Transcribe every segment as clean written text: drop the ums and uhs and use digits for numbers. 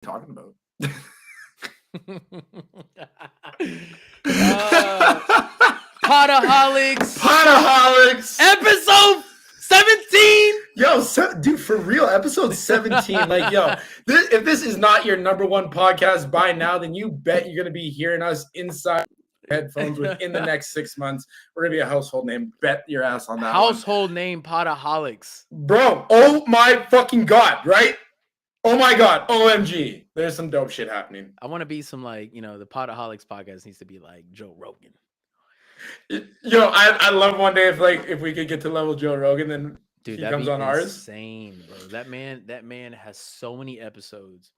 talking about? Pod-A-Holics. Pod-A-Holics. Episode 17. Yo, dude, for real, episode 17. Like, yo, if this is not your number one podcast by now, then you bet you're going to be hearing us inside headphones within the next 6 months. We're going to be a household name. Bet your ass on that Household name, Pod-A-Holics. Bro, oh my fucking God, right? Oh my God, O.M.G. There's some dope shit happening. I want to be some, like, the Pod-A-Holics podcast needs to be like Joe Rogan. Yo, I love one day if we could get to level Joe Rogan, then dude, he comes on ours. Insane, bro. That man has so many episodes.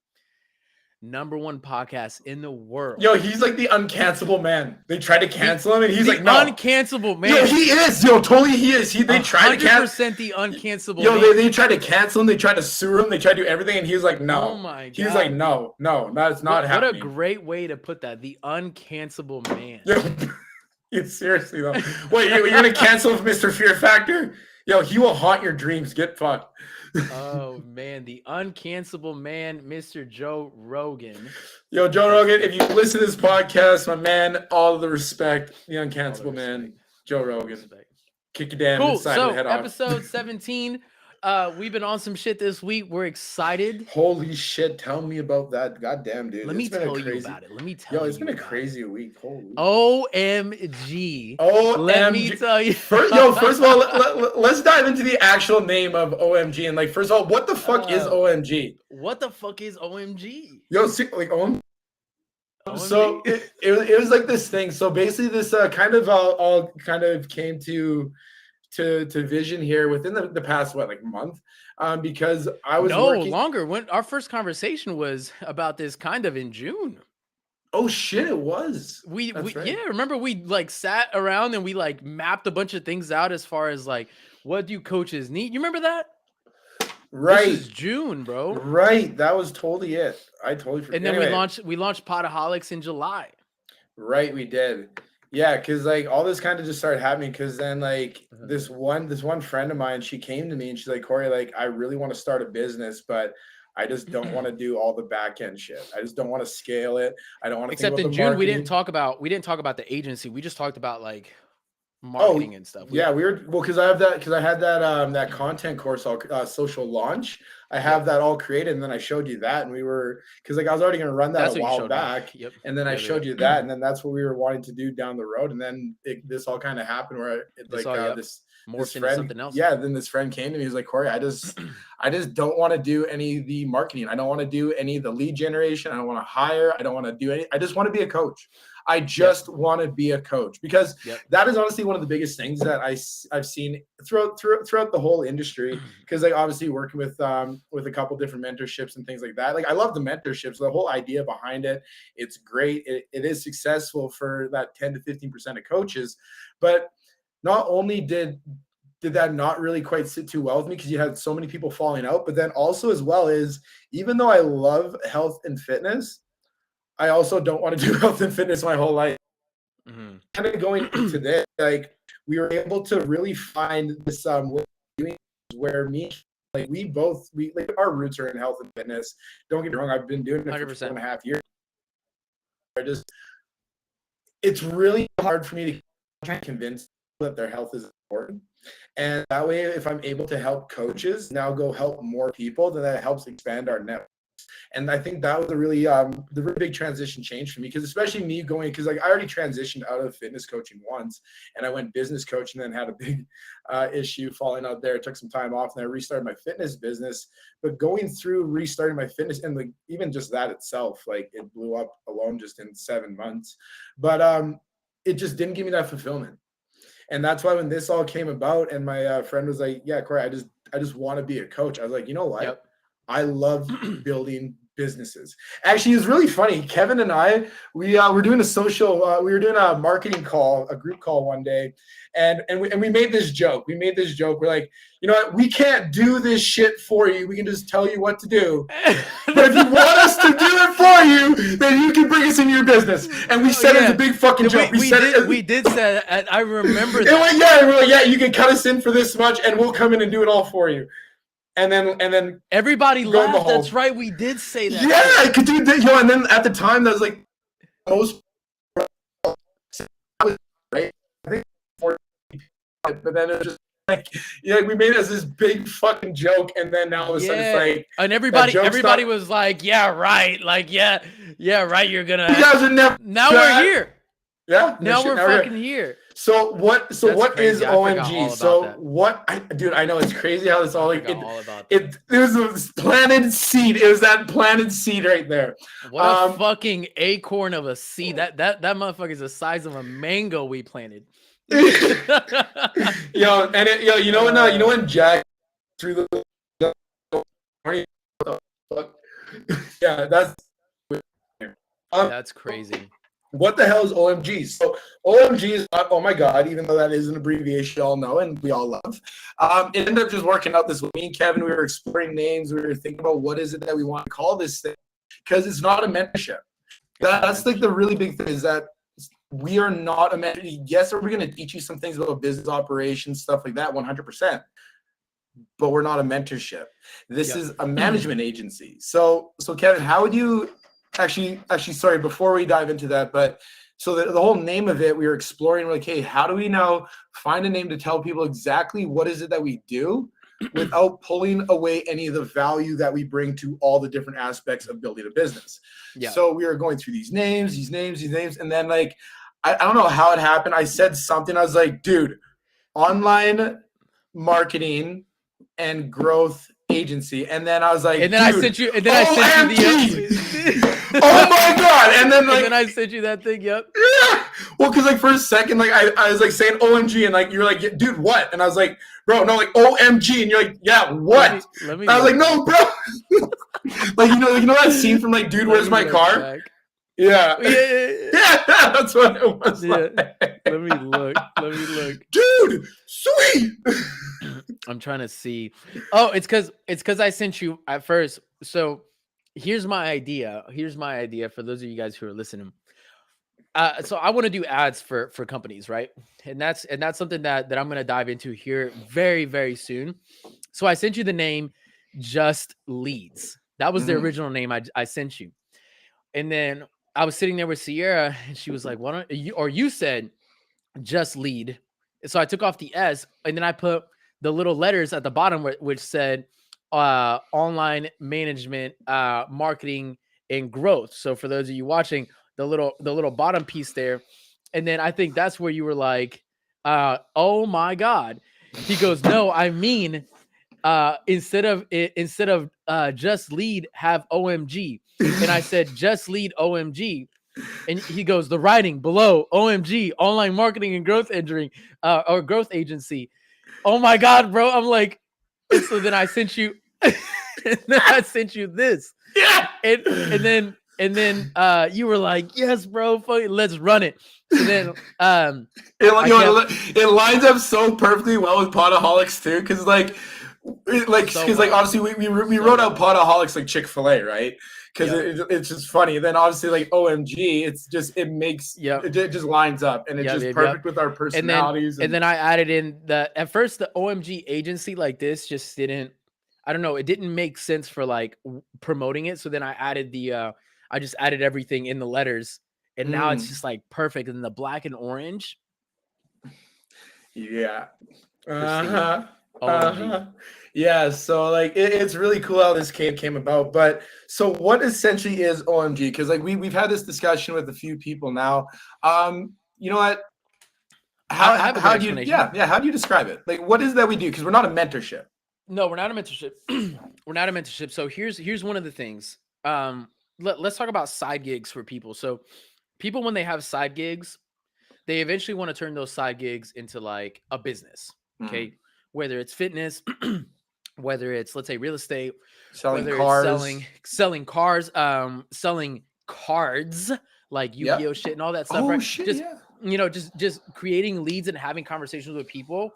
Number one podcast in the world. Yo, he's like the uncancelable man. They tried to cancel him, and he's like, no. Uncancelable man. Yo, he is. Yo, totally he is. They tried to cancel. 100% the uncancelable Yo, man. they tried to cancel him. They tried to sue him. They tried to do everything, and he was like, no. Oh my God. He's like, no, that's not happening. What a great way to put that. The uncancelable man. Yo, seriously though. Wait, you're gonna cancel Mr. Fear Factor? Yo, he will haunt your dreams. Get fucked. Oh man, the uncancelable man, Mr. Joe Rogan. Yo, Joe Rogan, if you listen to this podcast, my man, all the respect. The uncancelable man, Joe Rogan. Kick your damn inside the head off. Episode 17. We've been on some shit this week. We're excited. Holy shit! Tell me about that. Goddamn, dude. Let me tell you about it. Yo, it's been a crazy week. Holy. O.M.G. Let me tell you. First of all, let's dive into the actual name of O.M.G. And first of all, what the fuck is O.M.G.? What the fuck is O.M.G.? Yo, O.M.G. So it was like this thing. So basically, this kind of all kind of came to vision here within the past month, because I was longer. When our first conversation was about this kind of in June. Oh shit, it was. Remember we sat around and we mapped a bunch of things out as far as what do coaches need? You remember that? Right. This is June, bro. Right. That was totally it. I totally forgot. And then we launched Pod-A-Holics in July. Right, we did. Yeah, because all this kind of just started happening because then this one friend of mine, she came to me and she's like, Corey, I really want to start a business, but I just don't want to do all the back end shit. I just don't want to scale it. I don't want to. Except in June, we didn't talk about the agency. We just talked about marketing and stuff. Yeah, because I had that content course, social launch. I have that all created, and then I showed you that, and we were because I was already going to run that a while back. Yep. And then I showed you that, and then that's what we were wanting to do down the road, and then this all kind of happened where this friend, something else. Yeah, then this friend came to me. He was like, Corey, I just don't want to do any of the marketing. I don't want to do any of the lead generation. I don't want to hire. I don't want to do any. I just want to be a coach. I just want to be a coach because that is honestly one of the biggest things that I've seen throughout the whole industry. Because obviously working with a couple different mentorships and things like that. I love the mentorships, the whole idea behind it. It's great. It is successful for that 10 to 15% of coaches, but not only did that not really quite sit too well with me because you had so many people falling out, but then also as well is even though I love health and fitness, I also don't want to do health and fitness my whole life. Mm-hmm. Kind of going into this, we were able to really find this way doing where our roots are in health and fitness. Don't get me wrong, I've been doing it 100%. for 2.5 years. It's really hard for me to try and convince people that their health is important. And that way, if I'm able to help coaches now go help more people, then that helps expand our network. And I think that was the really big transition change for me, because especially me going, because I already transitioned out of fitness coaching once, and I went business coach, and then had a big issue falling out there. It took some time off, and I restarted my fitness business. But going through restarting my fitness, and even just that itself, it blew up alone just in 7 months. But it just didn't give me that fulfillment. And that's why when this all came about, and my friend was like, "Yeah, Corey, I just want to be a coach." I was like, you know what? Yep. I love building businesses. Actually, it was really funny. Kevin and I, we were doing a marketing call, a group call one day, and we made this joke. We're like, you know what? We can't do this shit for you. We can just tell you what to do. But if you want us to do it for you, then you can bring us into your business. And we said it as a big fucking joke. We did say that. I remember that. We're like, you can cut us in for this much, and we'll come in and do it all for you. and then Everybody go in the laughed. That's hole. right. We did say that. Yeah, shit. could do yo. And then at the time, that was like most was right. I think 40, but then it was just like yeah, we made it as this big fucking joke, and then now all of a sudden it's like and that joke's everybody not- was like, yeah, right. Like, yeah, right. You're you gonna. guys are never. Now we're here. Yeah. Now we're Now we're fucking here. So what? So That's what is crazy. I forgot OMG? all about So that. what? Dude, I know it's crazy how this all like forgot all about that. it was a planted seed. It was that planted seed right there. What a fucking acorn of a seed. That motherfucker is the size of a mango we planted. Yo, and you know what? You know when Jack through the fuck? Yeah, that's crazy. What the hell is OMG? So OMG is not oh my god, even though that is an abbreviation you all know and we all love. It ended up just working out this way. Me and Kevin, we were exploring names. We were thinking about what is it that we want to call this thing because it's not a mentorship. That's like the really big thing is that we are not a mentor. Yes, we're going to teach you some things about business operations, stuff like that, 100%. But we're not a mentorship. This is a management agency. So Kevin, how would you actually sorry, before we dive into that, but so the whole name of it, we were exploring like, hey, how do we now find a name to tell people exactly what is it that we do without pulling away any of the value that we bring to all the different aspects of building a business? Yeah. So we were going through these names, and then like I don't know how it happened. I said something. I was like, dude, online marketing and growth agency. And then I was like, and then I sent you the oh my god. And then like and then I sent you that thing, yep. Yeah. Well, because like for a second, like I was like saying OMG, and like you're like, dude, what? And I was like, bro, no, like OMG, and you're like, yeah, what? Let me I was like, no, bro. Like you know that scene from like, dude, where's my car? Back. Yeah. Yeah, that's what it was. Yeah. Like. Let me look. Dude, sweet. I'm trying to see. Oh, it's because I sent you at first. So here's my idea. For those of you guys who are listening. So I want to do ads for companies, right? And that's something that I'm gonna dive into here very, very soon. So I sent you the name Just Leads. That was the original name I sent you. And then I was sitting there with Sierra, and she was like, "Why don't you?" Or you said, "Just Lead." So I took off the S, and then I put the little letters at the bottom, which said "Online Management, Marketing, and Growth." So for those of you watching, the little bottom piece there, and then I think that's where you were like, "Oh my god!" He goes, "No, I mean." Instead of Just Lead, have OMG. And I said, Just Lead OMG. And he goes, the writing below, OMG, Online Marketing and Growth Entering, or Growth Agency. Oh my God, bro. I'm like, and so then I sent you, this. Yeah. And then you were like, yes, bro, let's run it. So then it lines up so perfectly well with Pod-A-Holics too, because like obviously we wrote out Pod-A-Holics like Chick-fil-A, right? Because it's just funny. Then obviously like OMG, it just lines up, and it's just perfect with our personalities. And then I added in at first the OMG agency like this just didn't, I don't know, it didn't make sense for like promoting it. So then I added I just added everything in the letters, and now it's just like perfect in the black and orange. Yeah. Yeah, so like it's really cool how this came about. But so what essentially is OMG? Because like we've had this discussion with a few people now. You know what? How do you how do you describe it? Like what is it that we do? Because we're not a mentorship. No, we're not a mentorship. We're not a mentorship. So here's one of the things. Let's talk about side gigs for people. So people, when they have side gigs, they eventually want to turn those side gigs into like a business. Okay. Whether it's fitness, whether it's, let's say, real estate, selling cars, selling cars, selling cards like Yu-Gi-Oh shit and all that stuff. Oh, right? Shit, just creating leads and having conversations with people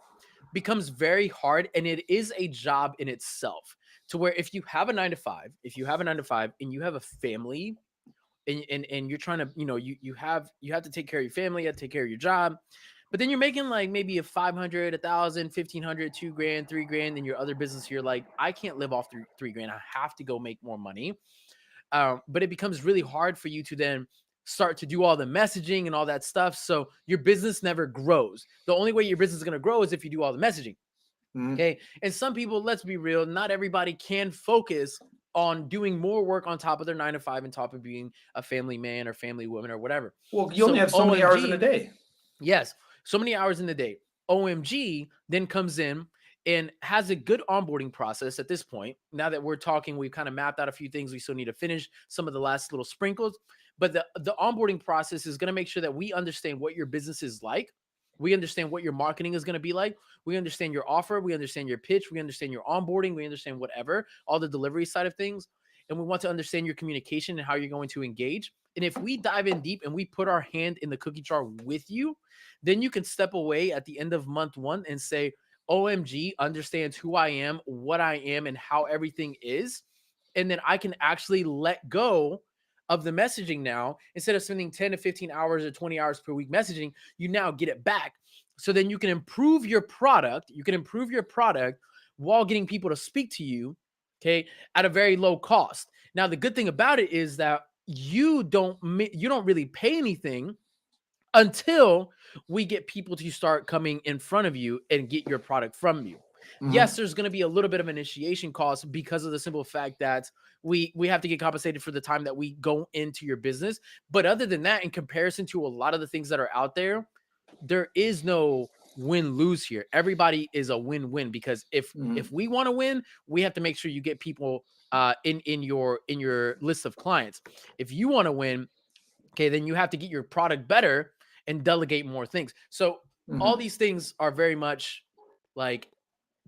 becomes very hard, and it is a job in itself. To where if you have a 9-to-5, and you have a family, and you're trying to, you have to take care of your family, you have to take care of your job, But then you're making like maybe a 500, 1,000, 1,500, 2 grand, 3 grand in your other business. You're like, I can't live off 3 grand. I have to go make more money. But it becomes really hard for you to then start to do all the messaging and all that stuff. So your business never grows. The only way your business is going to grow is if you do all the messaging. Mhm. Okay. And some people, let's be real, not everybody can focus on doing more work on top of their 9 to 5, and top of being a family man or family woman or whatever. Well, you only So have so many hours in a OMG, day. yes, so many hours in the day. OMG then comes in and has a good onboarding process at this point. Now that we're talking, we've kind of mapped out a few things. We still need to finish some of the last little sprinkles. But the onboarding process is going to make sure that we understand what your business is like. We understand what your marketing is going to be like. We understand your offer. We understand your pitch. We understand your onboarding. We understand whatever, all the delivery side of things. And we want to understand your communication and how you're going to engage. And if we dive in deep and we put our hand in the cookie jar with you, then you can step away at the end of month one and say, OMG understands who I am, what I am, and how everything is. And then I can actually let go of the messaging now. Instead of spending 10 to 15 hours or 20 hours per week messaging, you now get it back. So then you can improve your product. You can improve your product while getting people to speak to you, okay, at a very low cost. Now, the good thing about it is that you don't really pay anything until we get people to start coming in front of you and get your product from you. Yes, Mhm. there's going to be a little bit of an initiation cost because of the simple fact that we have to get compensated for the time that we go into your business. But other than that, in comparison to a lot of the things that are out there is no win-lose here. Everybody is a win-win, because if Mhm. we want to win, we have to make sure you get people in your list of clients. If you want to win, okay, then you have to get your product better and delegate more things. So all Mhm. these things are very much like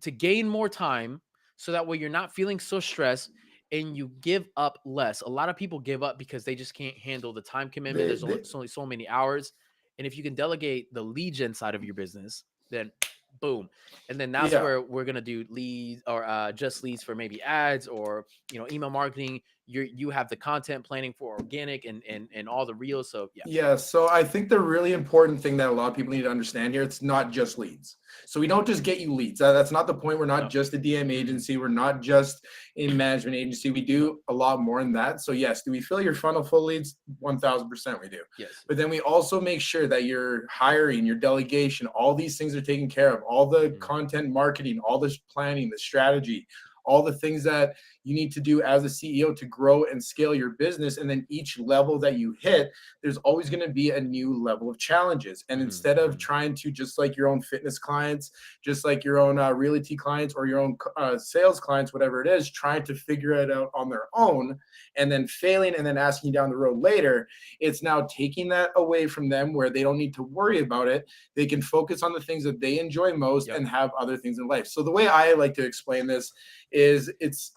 to gain more time, so that way you're not feeling so stressed and you give up less. A lot of people give up because they just can't handle the time commitment. They, There's only they, so many hours. And if you can delegate the lead gen side of your business, then boom. And then that's yeah. where we're gonna do leads, or just leads for maybe ads, or email marketing. You have the content planning for organic and all the reels. So yeah. Yeah, so I think the really important thing that a lot of people need to understand here, it's not just leads. So we don't just get you leads. That's not the point. We're not No. just a DM Mm-mm. agency. We're not just a management agency. We No. do a lot more than that. So yes, do we fill your funnel full leads? 1000% we do. Yes. But then we also make sure that your hiring, your delegation, all these things are taken care of. All the Mm-hmm. content marketing, all the planning, the strategy, all the things that you need to do as a CEO to grow and scale your business. And then each level that you hit, there's always going to be a new level of challenges. And Mm-hmm. instead of Mm-hmm. trying to, just like your own fitness clients, just like your own realty clients or your own sales clients, whatever it is, trying to figure it out on their own and then failing and then asking you down the road later, it's now taking that away from them where they don't need to worry about it. They can focus on the things that they enjoy most Yep. and have other things in life. So the way I like to explain this is, it's,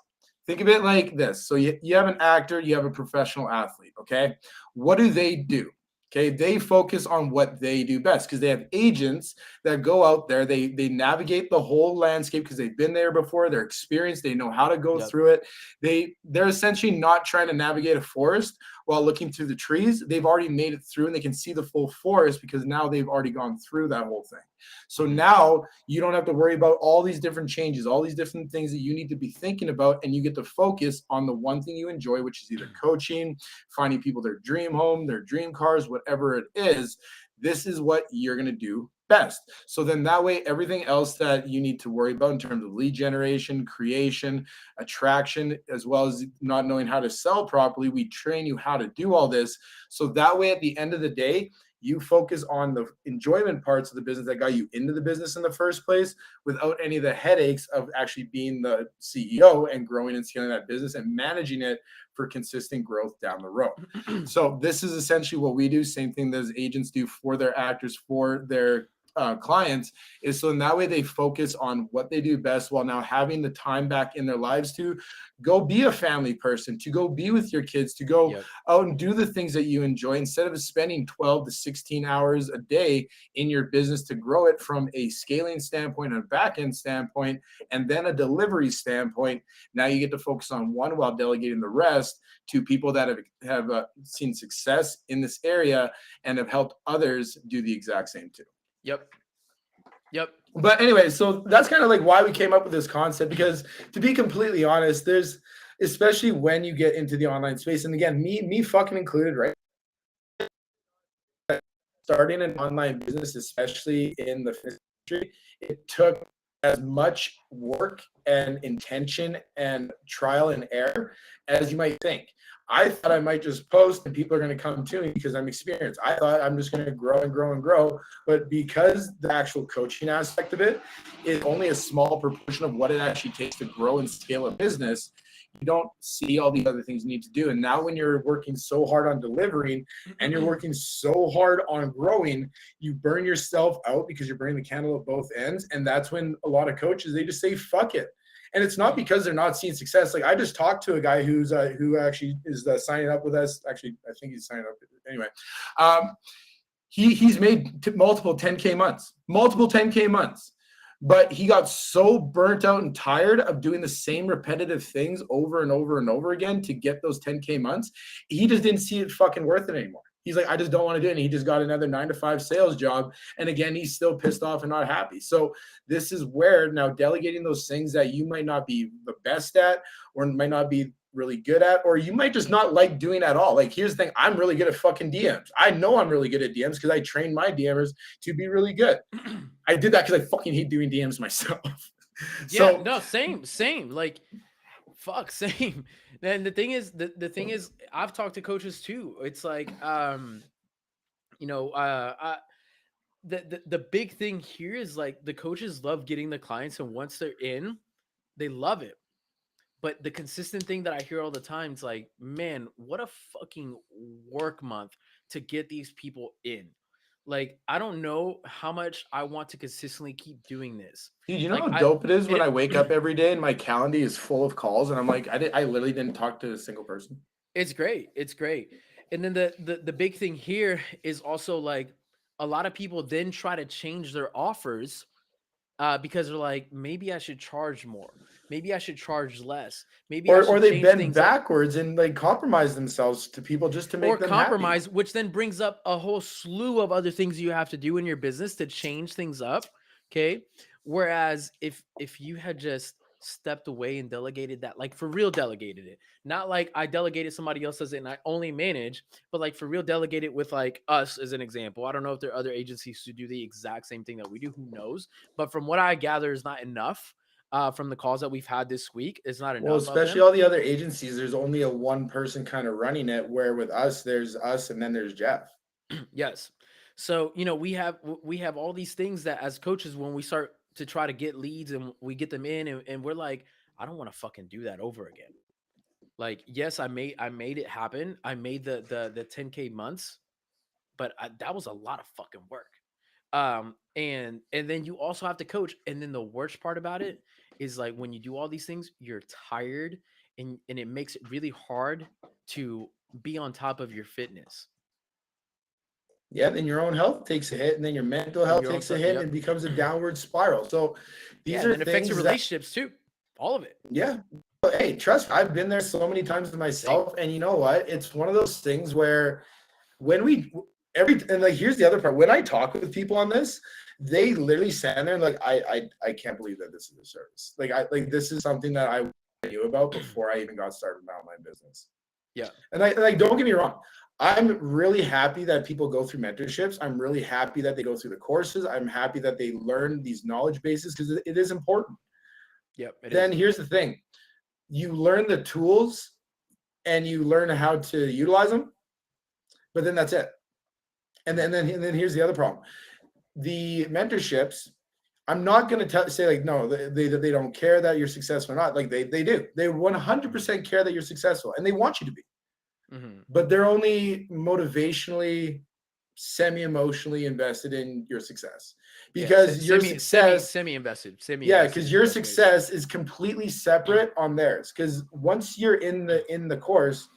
think of it like this. So you have an actor, you have a professional athlete, okay? What do they do? Okay, they focus on what they do best because they have agents that go out there. They navigate the whole landscape because they've been there before. They're experienced. They know how to go Yep. through it. They're essentially not trying to navigate a forest while looking through the trees. They've already made it through and they can see the full forest because now they've already gone through that whole thing. So Mm-hmm. now you don't have to worry about all these different changes, all these different things that you need to be thinking about, and you get to focus on the one thing you enjoy, which is either coaching, finding people their dream home, their dream cars, whatever it is. This is what you're going to do best. So then that way, everything else that you need to worry about in terms of lead generation, creation, attraction, as well as not knowing how to sell properly, we train you how to do all this. So that way, at the end of the day, you focus on the enjoyment parts of the business that got you into the business in the first place without any of the headaches of actually being the CEO and growing and scaling that business and managing it for consistent growth down the road. So this is essentially what we do. Same thing those agents do for their actors, for their clients, is so in that way they focus on what they do best while now having the time back in their lives to go be a family person, to go be with your kids, to go Yep. out and do the things that you enjoy instead of spending 12 to 16 hours a day in your business to grow it from a scaling standpoint, a back end standpoint, and then a delivery standpoint. Now you get to focus on one while delegating the rest to people that have seen success in this area and have helped others do the exact same too. Yep. Yep. But anyway, so that's kind of like why we came up with this concept, because to be completely honest, there's, especially when you get into the online space, and again, me fucking included, right? Starting an online business, especially in the fitness industry, it took as much work and intention and trial and error as you might think. I thought I might just post and people are going to come to me because I'm experienced. I thought I'm just going to grow and grow and grow. But because the actual coaching aspect of it is only a small proportion of what it actually takes to grow and scale a business, you don't see all the other things you need to do. And now when you're working so hard on delivering and you're working so hard on growing, you burn yourself out because you're burning the candle at both ends. And that's when a lot of coaches, they just say, fuck it. And it's not because they're not seeing success. Like I just talked to a guy who's who actually is signing up with us. Actually, I think he's signing up. Anyway, he's made multiple 10K months. But he got so burnt out and tired of doing the same repetitive things over and over and over again to get those 10K months. He just didn't see it fucking worth it anymore. He's like, I just don't want to do it. And he just got another 9-to-5 sales job. And again, he's still pissed off and not happy. So this is where now delegating those things that you might not be the best at or might not be really good at, or you might just not like doing at all. Like, here's the thing. I'm really good at fucking DMs. I know I'm really good at DMs because I train my DMers to be really good. I did that because I fucking hate doing DMs myself. Yeah, so, no, same. Like, fuck, same. And the thing is, the thing is, I've talked to coaches too. It's like, you know, the big thing here is like the coaches love getting the clients, and once they're in, they love it. But the consistent thing that I hear all the time is like, man, what a fucking work month to get these people in. Like, I don't know how much I want to consistently keep doing this. Dude, you know like, how dope it is when I wake up every day and my calendar is full of calls and I'm like, I literally didn't talk to a single person. It's great. It's great. And then the big thing here is also like a lot of people then try to change their offers because they're like, maybe I should charge more. Maybe I should charge less. Maybe or they bend backwards and like compromise themselves to people just to make them compromise, happy. Which then brings up a whole slew of other things you have to do in your business to change things up. Okay. Whereas if you had just stepped away and delegated that, like for real, delegated it, not like I delegated somebody else does it and I only manage, but like for real, delegate it with like us as an example. I don't know if there are other agencies who do the exact same thing that we do, who knows, but from what I gather is not enough. From the calls that we've had this week, it's not enough. Well, especially all the other agencies, there's only a one person kind of running it, where with us, there's us and then there's Jeff. Yes. So, you know, we have all these things that as coaches, when we start to try to get leads and we get them in and we're like, I don't want to fucking do that over again. Like, yes, I made it happen. I made the 10K months, but that was a lot of fucking work. And then you also have to coach. And then the worst part about it is like when you do all these things, you're tired and it makes it really hard to be on top of your fitness. Yeah, then your own health takes a hit, and then your mental health takes a hit, and it becomes a downward spiral. So these are things affects your relationships too, all of it. Yeah. Hey, trust me, I've been there so many times myself, and you know what? It's one of those things where when and like here's the other part. When I talk with people on this, they literally stand there and like, I can't believe that this is a service. Like this is something that I knew about before I even got started in my online business. Yeah. And like, don't get me wrong. I'm really happy that people go through mentorships. I'm really happy that they go through the courses. I'm happy that they learn these knowledge bases because it is important. Yep. Then here's the thing. You learn the tools and you learn how to utilize them, but then that's it. And then here's the other problem. The mentorships, I'm not going to say like, no, they don't care that you're successful or not. Like they do. They 100% care that you're successful and they want you to be. Mm-hmm. But they're only motivationally, semi-emotionally invested in your success because your success semi-invested. Yeah, because your success is completely separate on theirs. Because once you're in the course,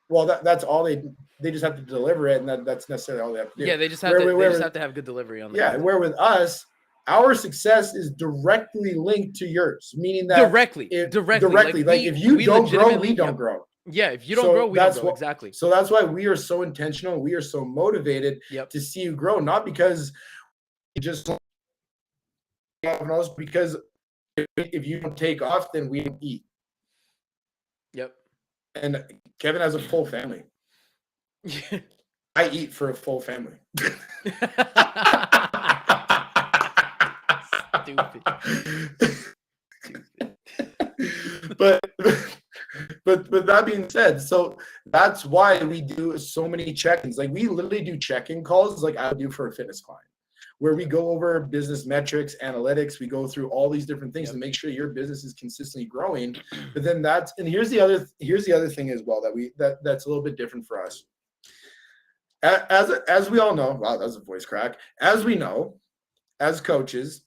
well, that's all they just have to deliver it, and that's necessarily all they have to do. Yeah, they just have to have good delivery on the content. Where with us, our success is directly linked to yours, meaning that directly. Like if you don't grow, we don't grow. Yeah, if you don't grow, we don't grow. Exactly. So that's why we are so intentional. We are so motivated to see you grow, not because just because if you don't take off, then we don't eat. Yep. And Kevin has a full family. I eat for a full family. Stupid. but that being said, so that's why we do so many check-ins. Like we literally do check-in calls like I would do for a fitness client, where we go over business metrics, analytics, we go through all these different things to make sure your business is consistently growing. But then here's the other thing as well that's a little bit different for us. As we all know, wow, that's a voice crack. As we know, as coaches,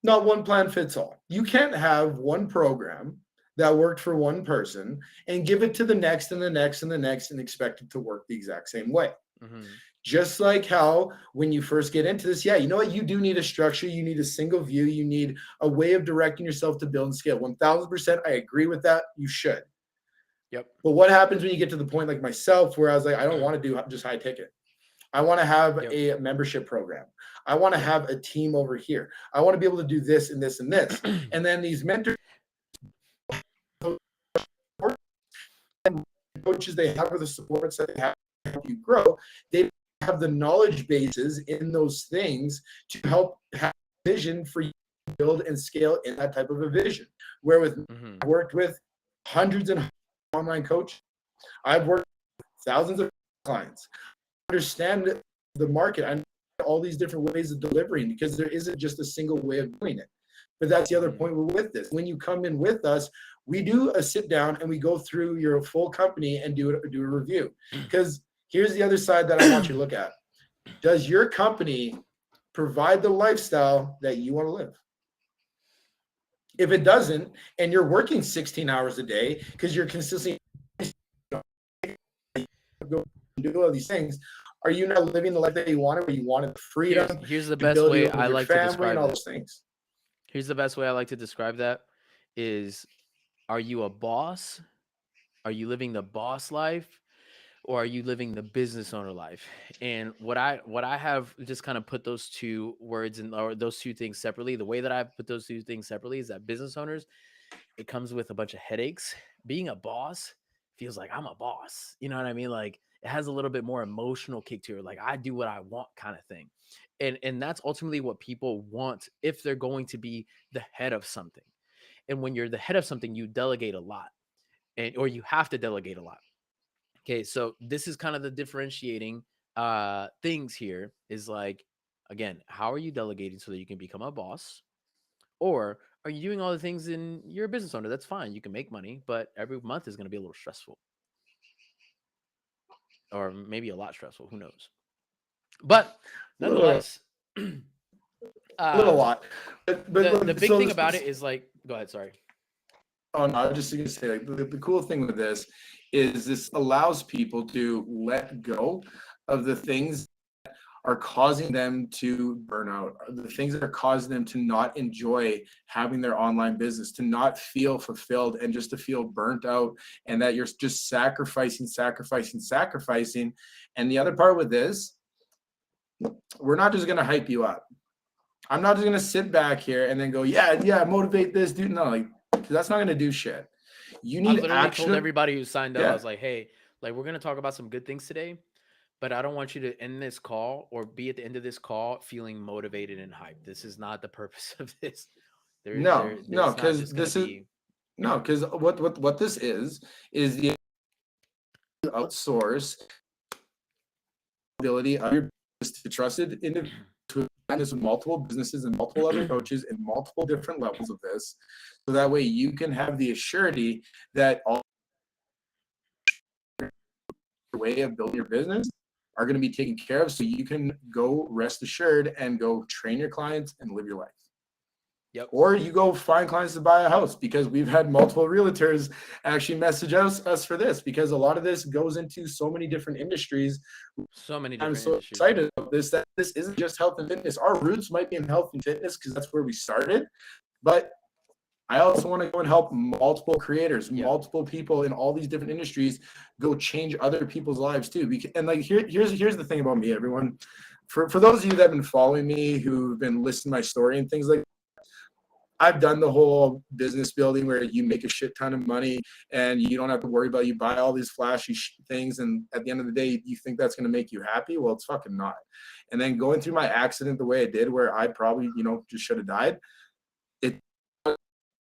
not one plan fits all. You can't have one program that worked for one person and give it to the next and the next and the next and expect it to work the exact same way. Mm-hmm. Just like how when you first get into this, you know what? You do need a structure. You need a single view. You need a way of directing yourself to build and scale. 1000%. I agree with that. You should. Yep. But what happens when you get to the point like myself, where I was like, I don't want to do just high ticket. I want to have a membership program. I want to have a team over here. I want to be able to do this and this and this. And then these mentors, coaches they have, or the supports that they have to help you grow, they have the knowledge bases in those things to help have a vision for you to build and scale in that type of a vision. Where with I've worked with hundreds and online coaches. I've worked with thousands of clients. I understand the market. I know all these different ways of delivering, because there isn't just a single way of doing it. But that's the other point with this. When you come in with us, we do a sit down and we go through your full company and do a review. Because here's the other side that I want you to look at. Does your company provide the lifestyle that you want to live? If it doesn't, and you're working 16 hours a day because you're consistently do all these things, are you not living the life that you wanted, where you wanted freedom? Here's the best way I like to describe all those things. Here's the best way I like to describe that is, are you a boss? Are you living the boss life? Or are you living the business owner life? And what I have just kind of put those two words or those two things separately. The way that I put those two things separately is that business owners, it comes with a bunch of headaches. Being a boss feels like I'm a boss. You know what I mean? Like it has a little bit more emotional kick to it. Like I do what I want kind of thing. And that's ultimately what people want if they're going to be the head of something. And when you're the head of something, you delegate a lot, or you have to delegate a lot. Okay, so this is kind of the differentiating things here is like, again, how are you delegating so that you can become a boss? Or are you doing all the things in you're a business owner? That's fine. You can make money, but every month is going to be a little stressful. Or maybe a lot stressful. Who knows? But nonetheless, a little lot. But the big thing about it is like, go ahead, sorry. Oh, no, I was just going to say, like, the cool thing with this is this allows people to let go of the things that are causing them to burn out, the things that are causing them to not enjoy having their online business, to not feel fulfilled, and just to feel burnt out, and that you're just sacrificing. And the other part with this, we're not just going to hype you up. I'm not just going to sit back here and then go, yeah, motivate this dude. No, like, that's not going to do shit. You need I literally told everybody who signed up, I was like, hey, like, we're going to talk about some good things today, but I don't want you to end this call or be at the end of this call feeling motivated and hyped. This is not the purpose of this. Because what this is the outsource ability of your business to trusted individuals to manage multiple businesses and multiple other coaches in multiple different levels of this, so that way you can have the assurity that all your way of building your business are going to be taken care of, so you can go rest assured and go train your clients and live your life. Yep. Or you go find clients to buy a house, because we've had multiple realtors actually message us for this, because a lot of this goes into so many different industries. I'm so excited about this, that this isn't just health and fitness. Our roots might be in health and fitness because that's where we started, but I also want to go and help multiple creators, Yeah. multiple people in all these different industries go change other people's lives too. And like here's the thing about me, everyone. For those of you that have been following me, who've been listening to my story and things like, I've done the whole business building where you make a shit ton of money and you don't have to worry about, you buy all these flashy things, and at the end of the day you think that's going to make you happy. Well, it's fucking not. And then going through my accident the way I did, where I probably, just should have died, it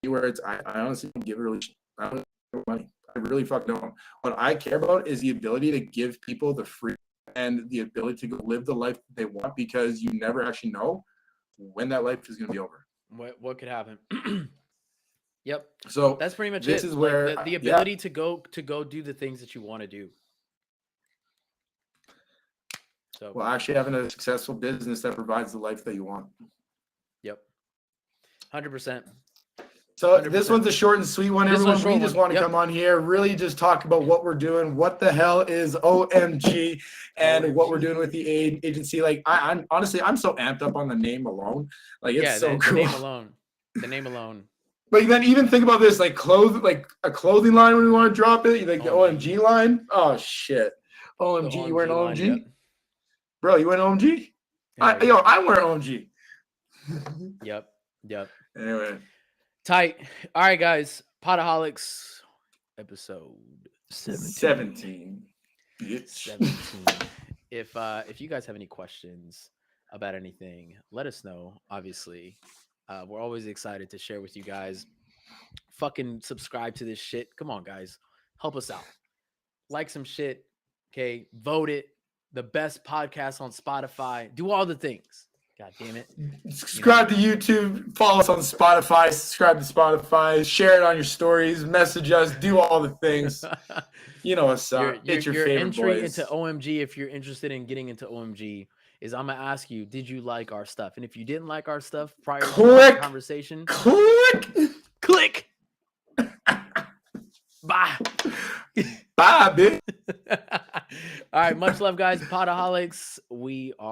where it's I honestly don't give a really I don't give money. I really fucking don't. What I care about is the ability to give people the freedom and the ability to go live the life that they want, because you never actually know when that life is going to be over. What could happen? Yep. So That's pretty much this it. is where the ability to go do the things that you want to do. So well, actually having a successful business that provides the life that you want. Yep. 100%. So 100%. this one's a short and sweet one, everyone. We just want to come on here, really just talk about what we're doing. What the hell is O.M.G. and O.M.G. what we're doing with the agency. Like, I'm honestly, I'm so amped up on the name alone. Like, it's so cool. The name alone. But then even think about this, like a clothing line when we want to drop it, like the O.M.G. line. Oh shit, O.M.G. You wearing O.M.G. Line, yep. Bro, you wearing O.M.G. I wear O.M.G. Yep. Anyway. Tight. All right, guys. Pod-A-Holics episode 17. Bitch. 17. If you guys have any questions about anything, let us know. Obviously, we're always excited to share with you guys. Fucking subscribe to this shit. Come on, guys. Help us out. Like some shit. Okay. Vote it. The best podcast on Spotify. Do all the things. God damn it. Subscribe to YouTube. Follow us on Spotify. Subscribe to Spotify. Share it on your stories. Message us. Do all the things. You know what's up. It's your favorite entry boys. into O.M.G., if you're interested in getting into O.M.G., is I'm going to ask you, did you like our stuff? And if you didn't like our stuff prior to the conversation, click. Bye. Bye, bitch. All right. Much love, guys. Pod-A-Holics. We are.